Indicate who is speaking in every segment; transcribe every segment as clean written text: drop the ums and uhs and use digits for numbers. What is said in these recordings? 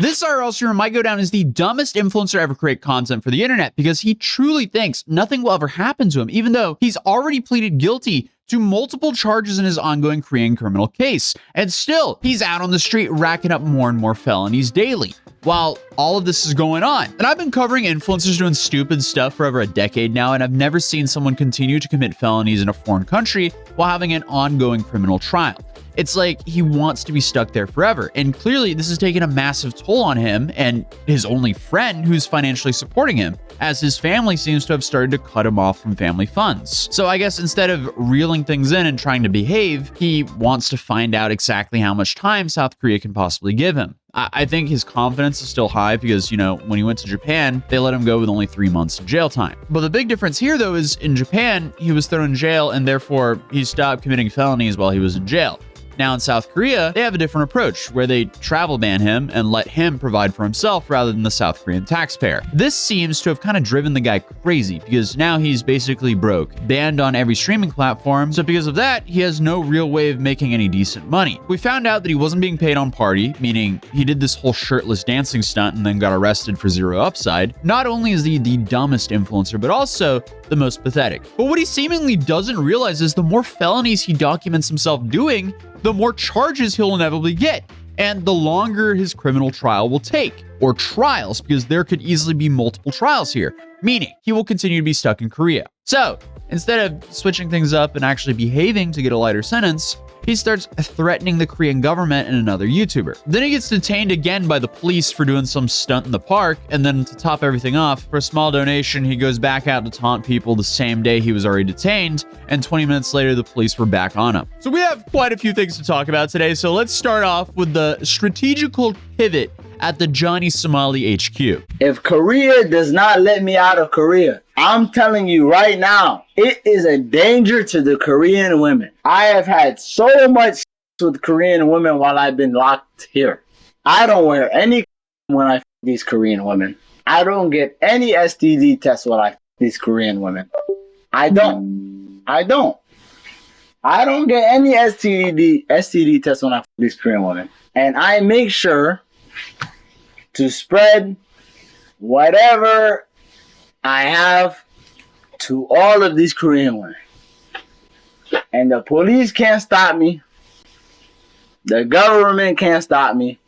Speaker 1: This IRL streamer might go down as the dumbest influencer to ever create content for the internet because he truly thinks nothing will ever happen to him, even though he's already pleaded guilty to multiple charges in his ongoing Korean criminal case. And still, he's out on the street racking up more and more felonies daily while all of this is going on. And I've been covering influencers doing stupid stuff for over a decade now, and I've never seen someone continue to commit felonies in a foreign country while having an ongoing criminal trial. It's like he wants to be stuck there forever. And clearly this has taken a massive toll on him and his only friend who's financially supporting him, as his family seems to have started to cut him off from family funds. So I guess instead of reeling things in and trying to behave, he wants to find out exactly how much time South Korea can possibly give him. I think his confidence is still high because, when he went to Japan, they let him go with only 3 months of jail time. But the big difference here, though, is in Japan, he was thrown in jail and therefore he stopped committing felonies while he was in jail. Now in South Korea, they have a different approach where they travel ban him and let him provide for himself rather than the South Korean taxpayer. This seems to have kind of driven the guy crazy because now he's basically broke, banned on every streaming platform. So because of that, he has no real way of making any decent money. We found out that he wasn't being paid on party, meaning he did this whole shirtless dancing stunt and then got arrested for zero upside. Not only is he the dumbest influencer, but also the most pathetic. But what he seemingly doesn't realize is the more felonies he documents himself doing, the more charges he'll inevitably get, and the longer his criminal trial will take, or trials, because there could easily be multiple trials here, meaning he will continue to be stuck in Korea. So instead of switching things up and actually behaving to get a lighter sentence, he starts threatening the Korean government and another YouTuber. Then he gets detained again by the police for doing some stunt in the park, and then to top everything off, for a small donation, he goes back out to taunt people the same day he was already detained, and 20 minutes later, the police were back on him. So we have quite a few things to talk about today, so let's start off with the strategical pivot at the Johnny Somali HQ.
Speaker 2: If Korea does not let me out of Korea, I'm telling you right now, it is a danger to the Korean women. I have had so much with Korean women while I've been locked here. I don't wear any when I these Korean women. I don't get any STD tests when I these Korean women. I don't get any STD tests when I these Korean women. And I make sure to spread whatever I have to all of these Korean women. And the police can't stop me. The government can't stop me.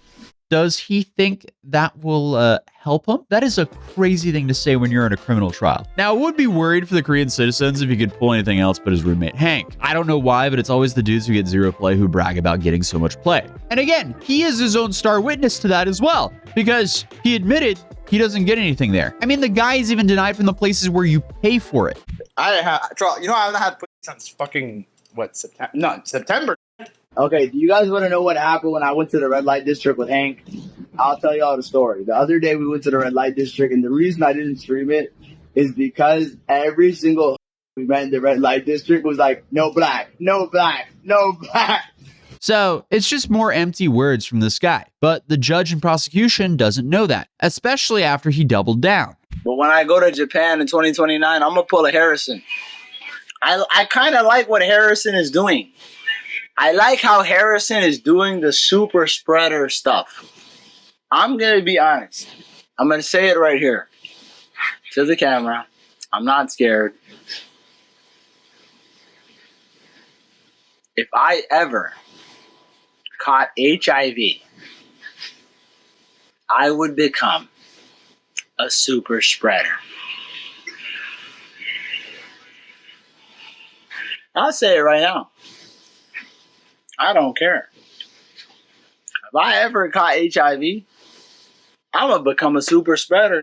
Speaker 1: Does he think that will help him? That is a crazy thing to say when you're in a criminal trial. Now, I would be worried for the Korean citizens if he could pull anything else but his roommate Hank. I don't know why, but it's always the dudes who get zero play who brag about getting so much play. And again, he is his own star witness to that as well, because he admitted he doesn't get anything there. I mean, the guy is even denied from the places where you pay for it.
Speaker 3: I haven't had pussy since fucking, September? No, September.
Speaker 4: Okay, do you guys want to know what happened when I went to the red light district with Hank? I'll tell y'all the story. The other day we went to the red light district, and the reason I didn't stream it is because every single we met in the red light district was like, no black, no black, no black.
Speaker 1: So it's just more empty words from this guy. But the judge and prosecution doesn't know that, especially after he doubled down.
Speaker 2: But when I go to Japan in 2029, I'm going to pull a Harrison. I kind of like what Harrison is doing. I like how Harrison is doing the super spreader stuff. I'm going to be honest. I'm going to say it right here to the camera. I'm not scared. If I ever caught HIV, I would become a super spreader. I'll say it right now. I don't care. If I ever caught HIV, I'm going to become a super spreader.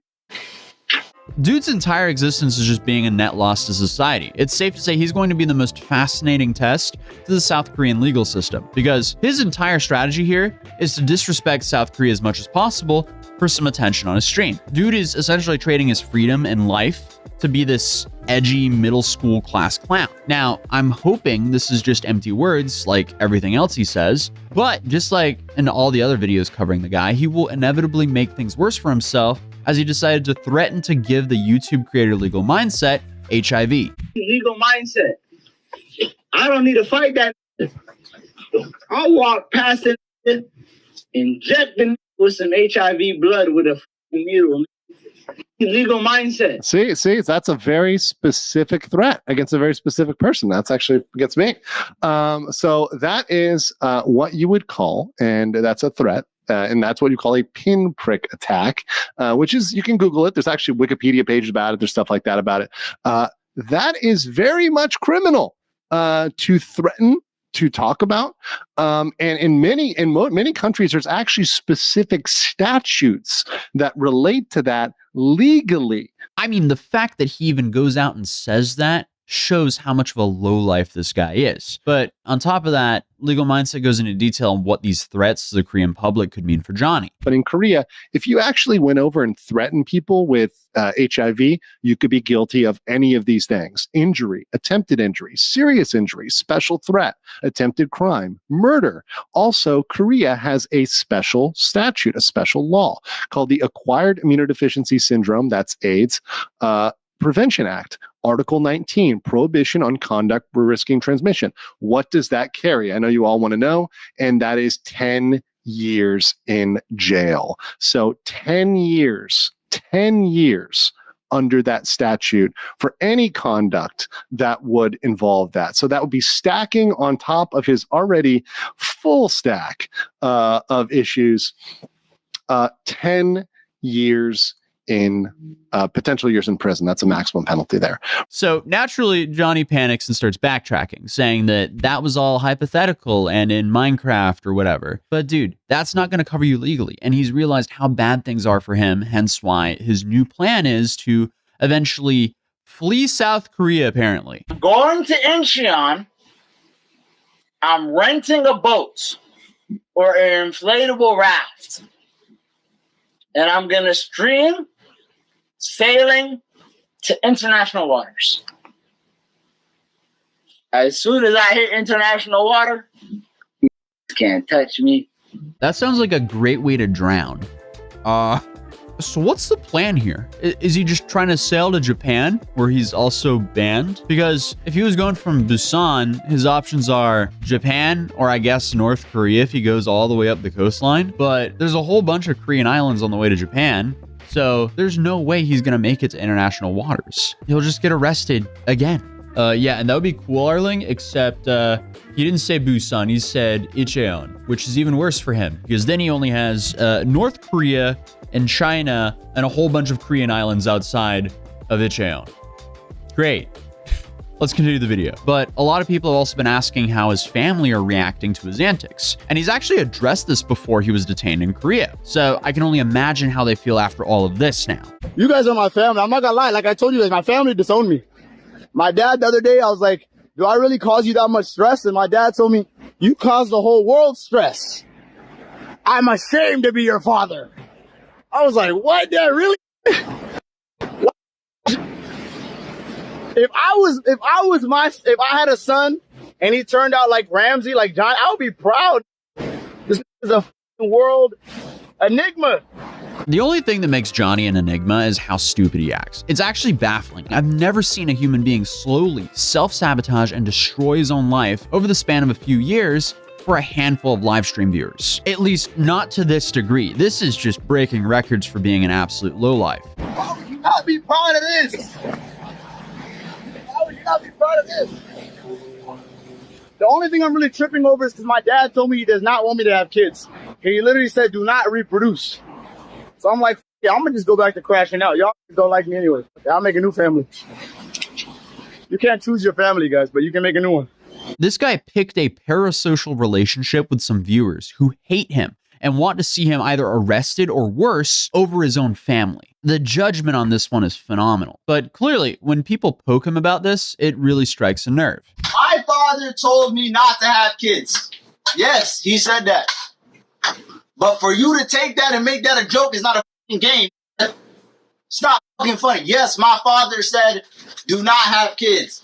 Speaker 1: Dude's entire existence is just being a net loss to society. It's safe to say he's going to be the most fascinating test to the South Korean legal system, because his entire strategy here is to disrespect South Korea as much as possible for some attention on his stream. Dude is essentially trading his freedom and life to be this edgy middle school class clown. Now, I'm hoping this is just empty words like everything else he says, but just like in all the other videos covering the guy, he will inevitably make things worse for himself as he decided to threaten to give the YouTube creator Legal Mindset HIV.
Speaker 2: Legal Mindset. I don't need to fight that. I'll walk past it, inject the with some HIV blood with a fucking needle. Illegal mindset.
Speaker 5: See, that's a very specific threat against a very specific person. That's actually against me. So that is what you would call, and that's a threat. And that's what you call a pinprick attack, which is, you can Google it. There's actually Wikipedia pages about it. There's stuff like that about it. That is very much criminal to threaten, to talk about. And in many countries, there's actually specific statutes that relate to that legally.
Speaker 1: I mean, the fact that he even goes out and says that shows how much of a lowlife this guy is. But on top of that, Legal Mindset goes into detail on what these threats to the Korean public could mean for Johnny.
Speaker 5: But in Korea, if you actually went over and threatened people with HIV, you could be guilty of any of these things: injury, attempted injury, serious injury, special threat, attempted crime, murder. Also, Korea has a special statute, a special law called the Acquired Immunodeficiency Syndrome, that's AIDS, Prevention Act, Article 19, Prohibition on Conduct risking transmission. What does that carry? I know you all want to know, and that is 10 years in jail. So 10 years under that statute for any conduct that would involve that. So that would be stacking on top of his already full stack of issues, 10 years in potential years in prison. That's a maximum penalty there.
Speaker 1: So naturally, Johnny panics and starts backtracking, saying that was all hypothetical and in Minecraft or whatever. But dude, that's not going to cover you legally. And he's realized how bad things are for him, hence why his new plan is to eventually flee South Korea, apparently.
Speaker 2: Going to Incheon, I'm renting a boat or an inflatable raft. And I'm going to stream sailing to international waters. As soon as I hit international water, you can't touch me.
Speaker 1: That sounds like a great way to drown. So what's the plan here? Is he just trying to sail to Japan, where he's also banned? Because if he was going from Busan, his options are Japan, or I guess North Korea if he goes all the way up the coastline. But there's a whole bunch of Korean islands on the way to Japan, so there's no way he's gonna make it to international waters. He'll just get arrested again. Yeah, and that would be cool, Arling, except he didn't say Busan, he said Incheon, which is even worse for him, because then he only has North Korea and China and a whole bunch of Korean islands outside of Incheon. Great. Let's continue the video. But a lot of people have also been asking how his family are reacting to his antics. And he's actually addressed this before he was detained in Korea. So I can only imagine how they feel after all of this now.
Speaker 4: You guys are my family. I'm not gonna lie. Like I told you guys, my family disowned me. My dad, the other day, I was like, do I really cause you that much stress? And my dad told me, you caused the whole world stress. I'm ashamed to be your father. I was like, what? Dad, really? What? If I had a son and he turned out like Ramsey, like John, I would be proud. This is a world enigma.
Speaker 1: The only thing that makes Johnny an enigma is how stupid he acts. It's actually baffling. I've never seen a human being slowly self-sabotage and destroy his own life over the span of a few years for a handful of live stream viewers. At least not to this degree. This is just breaking records for being an absolute lowlife.
Speaker 4: Why would you not be proud of this? Why would you not be proud of this? The only thing I'm really tripping over is because my dad told me he does not want me to have kids. He literally said, do not reproduce. So I'm like, yeah, I'm gonna just go back to crashing out. Y'all don't like me anyway. I'll make a new family. You can't choose your family, guys, but you can make a new one.
Speaker 1: This guy picked a parasocial relationship with some viewers who hate him and want to see him either arrested or worse over his own family. The judgment on this one is phenomenal. But clearly, when people poke him about this, it really strikes a nerve.
Speaker 2: My father told me not to have kids. Yes, he said that. But for you to take that and make that a joke is not a fucking game. It's not fucking funny. Yes, my father said, do not have kids.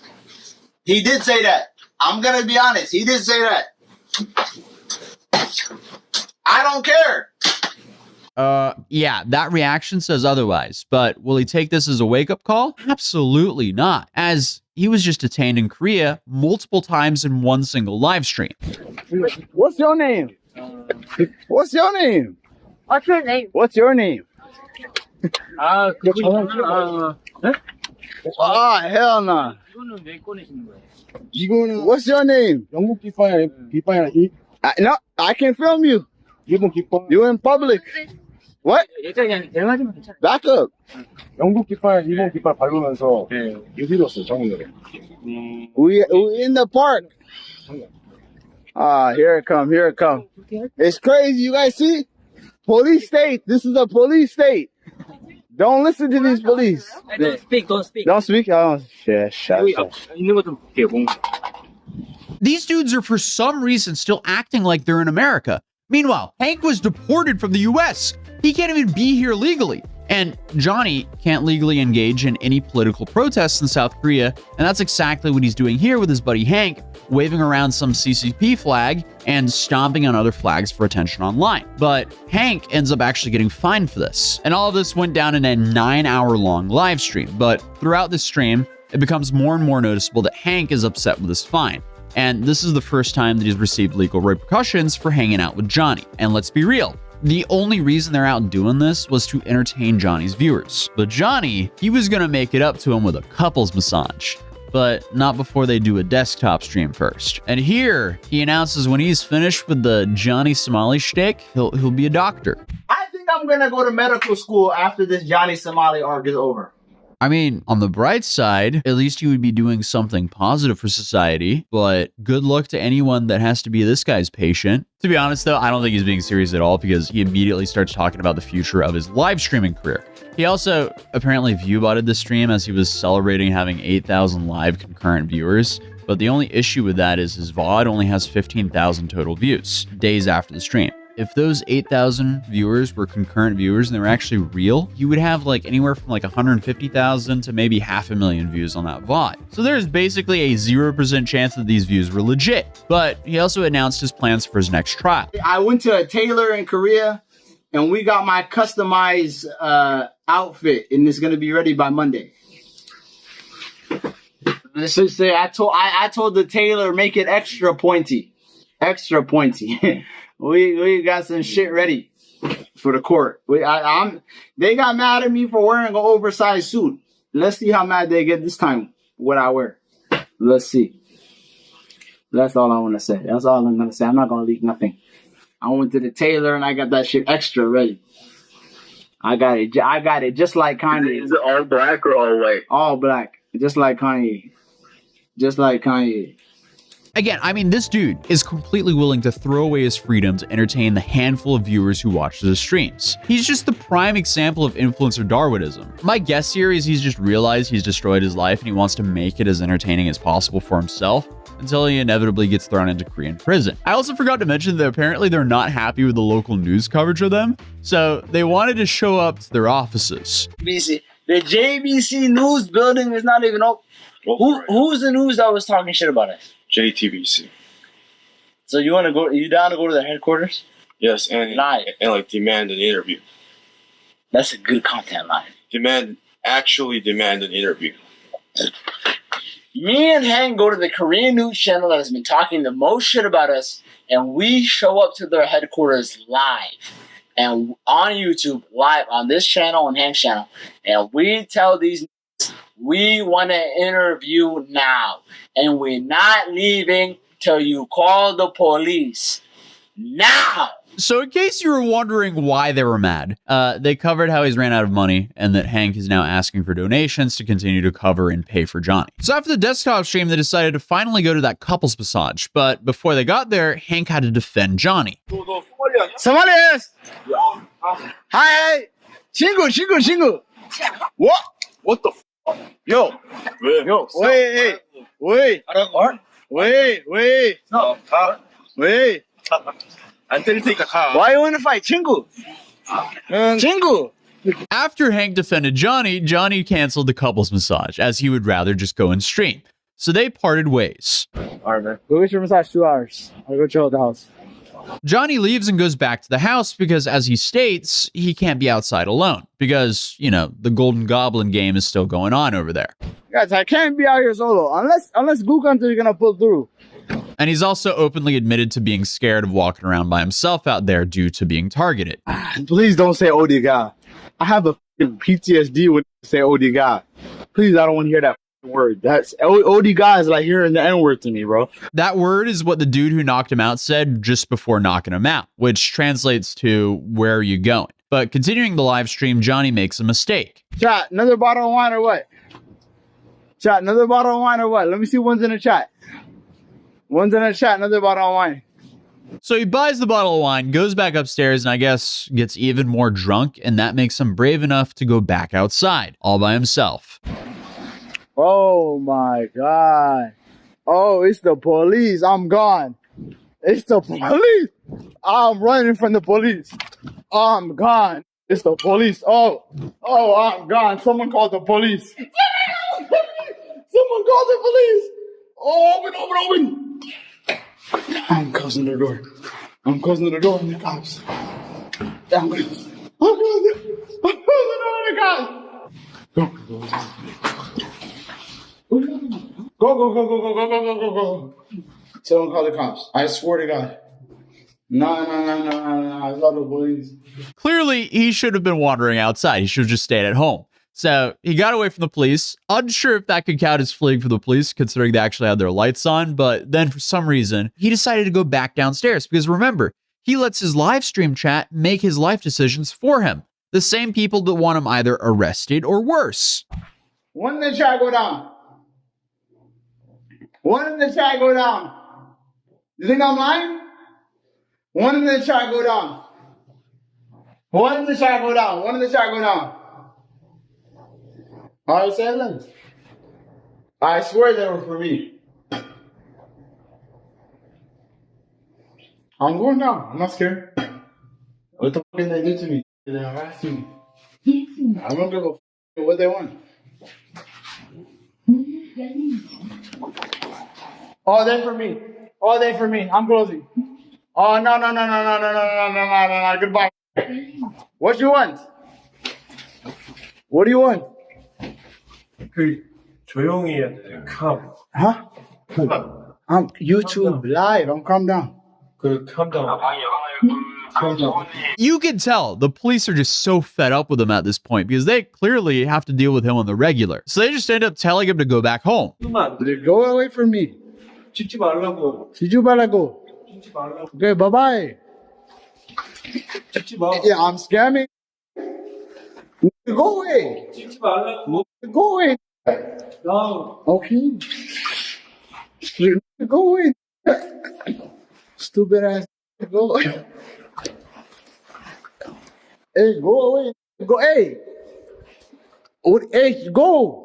Speaker 2: He did say that. I'm going to be honest. He did say that. I don't care.
Speaker 1: Yeah, that reaction says otherwise. But will he take this as a wake-up call? Absolutely not. As he was just detained in Korea multiple times in one single live stream.
Speaker 4: What's your name? What's your name?
Speaker 6: What's your name?
Speaker 2: What's your name? Oh, hell no.
Speaker 6: 이거는 왜 꺼내시는 거예요?
Speaker 4: 이거는
Speaker 2: What's your name?
Speaker 4: 영국 깃발이랑
Speaker 2: No, I can film you.
Speaker 4: 일본 깃발.
Speaker 2: You in public. What?
Speaker 6: 그냥 대응하지만 괜찮아요.
Speaker 2: Back up.
Speaker 4: 영국 깃발, 일본 깃발 밟으면서 유비로스 정문으로.
Speaker 2: We in the park. Ah, here it come. Here it come. It's crazy. You guys see? Police state. This is a police state. Don't listen to these police.
Speaker 6: Don't speak, don't speak.
Speaker 2: Don't speak. Oh, shit.
Speaker 6: 여기 있는 거 좀 볼게요.
Speaker 1: These dudes are for some reason still acting like they're in America. Meanwhile, Hank was deported from the US. He can't even be here legally. And Johnny can't legally engage in any political protests in South Korea, and that's exactly what he's doing here with his buddy Hank, waving around some CCP flag and stomping on other flags for attention online. But Hank ends up actually getting fined for this. And all of this went down in a 9-hour-long live stream, but throughout this stream, it becomes more and more noticeable that Hank is upset with his fine. And this is the first time that he's received legal repercussions for hanging out with Johnny. And let's be real, the only reason they're out doing this was to entertain Johnny's viewers. But Johnny, he was gonna make it up to him with a couples massage, but not before they do a desktop stream first. And here, he announces when he's finished with the Johnny Somali shtick, he'll be a doctor.
Speaker 2: I think I'm gonna go to medical school after this Johnny Somali arc is over.
Speaker 1: I mean, on the bright side, at least you would be doing something positive for society, but good luck to anyone that has to be this guy's patient. To be honest though, I don't think he's being serious at all because he immediately starts talking about the future of his live streaming career. He also apparently view-botted the stream as he was celebrating having 8,000 live concurrent viewers, but the only issue with that is his VOD only has 15,000 total views, days after the stream. If those 8,000 viewers were concurrent viewers and they were actually real, you would have like anywhere from like 150,000 to maybe 500,000 views on that VOD. So there's basically a 0% chance that these views were legit. But he also announced his plans for his next trial.
Speaker 2: I went to a tailor in Korea and we got my customized outfit and it's gonna be ready by Monday. Let's just say I told the tailor make it extra pointy. Extra pointy. We got some shit ready for the court. They got mad at me for wearing an oversized suit. Let's see how mad they get this time. What I wear. Let's see. That's all I want to say. That's all I'm gonna say. I'm not gonna leak nothing. I went to the tailor and I got that shit extra ready. I got it just like Kanye.
Speaker 7: Is it all black or all white?
Speaker 2: All black, just like Kanye. Just like Kanye.
Speaker 1: Again, I mean, this dude is completely willing to throw away his freedom to entertain the handful of viewers who watch his streams. He's just the prime example of influencer Darwinism. My guess here is he's just realized he's destroyed his life and he wants to make it as entertaining as possible for himself until he inevitably gets thrown into Korean prison. I also forgot to mention that apparently they're not happy with the local news coverage of them, so they wanted to show up to their offices.
Speaker 2: BC. The JBC News building is not even open. Who's the news that was talking shit about us?
Speaker 7: JTBC.
Speaker 2: So you want to go? You down to go to the headquarters?
Speaker 7: Yes, and like demand an interview.
Speaker 2: That's a good content line.
Speaker 7: Actually demand an interview.
Speaker 2: Me and Hank go to the Korean news channel that has been talking the most shit about us, and we show up to their headquarters live. And on YouTube, live on this channel and Hank's channel. And we tell these we want to interview now. And we're not leaving till you call the police. Now!
Speaker 1: So in case you were wondering why they were mad, they covered how he's ran out of money and that Hank is now asking for donations to continue to cover and pay for Johnny. So after the desktop stream, they decided to finally go to that couples massage. But before they got there, Hank had to defend Johnny.
Speaker 2: Somalians! Hi! 친구! What?
Speaker 7: What the
Speaker 2: Yo! Yo! Wait!
Speaker 7: 안 때릴 테니까 가.
Speaker 2: Why you wanna fight? 친구! 친구!
Speaker 1: After Hank defended Johnny, Johnny canceled the couples massage as he would rather just go and stream. So they parted ways.
Speaker 2: Alright, man. Go get your massage 2 hours. I'll go chill at the house.
Speaker 1: Johnny leaves and goes back to the house because, as he states, he can't be outside alone because, you know, the Golden Goblin game is still going on over there.
Speaker 2: Guys, I can't be out here solo unless Gook Hunter is gonna pull through.
Speaker 1: And he's also openly admitted to being scared of walking around by himself out there due to being targeted.
Speaker 4: Please don't say "oh dear God." I have a PTSD when you say "oh dear God." Please, I don't want to hear that word. That's "oh dear God" is like hearing the N word to me, bro.
Speaker 1: That word is what the dude who knocked him out said just before knocking him out, which translates to "where are you going?" But continuing the live stream, Johnny makes a mistake.
Speaker 4: Chat, another bottle of wine or what? Chat, another bottle of wine or what? Let me see one's in the chat. One's in the chat, another bottle of wine.
Speaker 1: So he buys the bottle of wine, goes back upstairs, and I guess gets even more drunk, and that makes him brave enough to go back outside, all by himself.
Speaker 4: Oh my God. Oh, it's the police. I'm gone. It's the police. I'm running from the police. I'm gone. It's the police. Oh, I'm gone. Someone called the police. Someone called the police. Oh, open. I'm closing the door. I'm closing the door on the cops. I'm closing the door on the cops. Go. Someone call the cops. I swear to God. No. I love the police.
Speaker 1: Clearly, he should have been wandering outside. He should have just stayed at home. So he got away from the police. Unsure if that could count as fleeing from the police, considering they actually had their lights on. But then for some reason, he decided to go back downstairs. Because remember, he lets his live stream chat make his life decisions for him. The same people that want him either arrested or worse.
Speaker 4: One in the chat go down. One in the chat go down. You think I'm lying? One in the chat go down. One in the chat go down. One in the chat go down. All right, say it. I swear they were for me. I'm going down. I'm not scared. What the fuck did they do to me? They harassed me. I'm gonna go what they want. Oh, they for me. Oh, they for me. I'm closing. Oh, no. Goodbye. What you want? What do you want?
Speaker 8: 조용히 해야 돼. calm.
Speaker 4: Huh? I'm YouTube live. I'm calm down.
Speaker 8: calm down. Calm down.
Speaker 1: You can tell the police are just so fed up with him at this point because they clearly have to deal with him on the regular. So they just end up telling him to go back home.
Speaker 4: Go away from me.
Speaker 8: 찍지 말라고.
Speaker 4: Chichu balago.
Speaker 8: 찍지 말라고.
Speaker 4: Okay, bye-bye.
Speaker 8: 찍지 마.
Speaker 4: Yeah, I'm scamming. Go away.
Speaker 8: 찍지 말라고.
Speaker 4: Go away.
Speaker 8: No.
Speaker 4: Okay. Go away. Stupid ass. Go away. Hey, go away. Go, hey. Hey, go.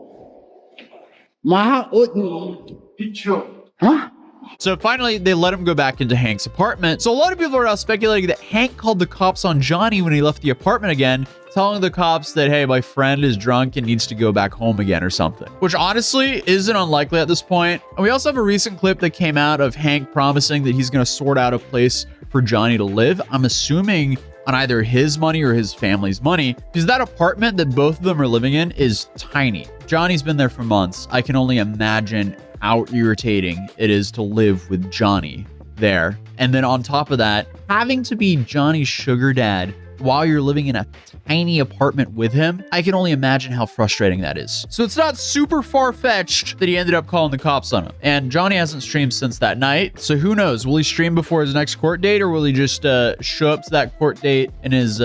Speaker 8: 비추.
Speaker 4: Huh?
Speaker 1: So finally, they let him go back into Hank's apartment. So a lot of people are now speculating that Hank called the cops on Johnny when he left the apartment again, telling the cops that, hey, my friend is drunk and needs to go back home again or something. Which honestly isn't unlikely at this point. And we also have a recent clip that came out of Hank promising that he's going to sort out a place for Johnny to live. I'm assuming on either his money or his family's money, because that apartment that both of them are living in is tiny. Johnny's been there for months. I can only imagine how irritating it is to live with Johnny there. And then on top of that, having to be Johnny's sugar dad while you're living in a tiny apartment with him, I can only imagine how frustrating that is. So it's not super far-fetched that he ended up calling the cops on him. And Johnny hasn't streamed since that night, so who knows? Will he stream before his next court date, or will he just show up to that court date in his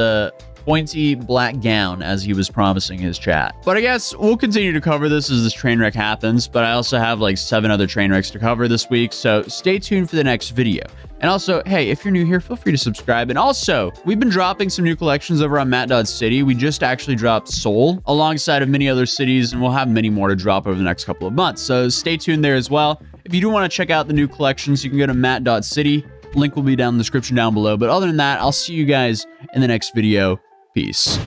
Speaker 1: pointy black gown as he was promising his chat? But I guess we'll continue to cover this as this train wreck happens, but I also have like 7 other train wrecks to cover this week, so stay tuned for the next video. And also, hey, if you're new here, feel free to subscribe. And also, we've been dropping some new collections over on matt.city. We just actually dropped Seoul alongside of many other cities, and we'll have many more to drop over the next couple of months. So stay tuned there as well. If you do want to check out the new collections, you can go to matt.city. Link will be down in the description down below. But other than that, I'll see you guys in the next video. Peace.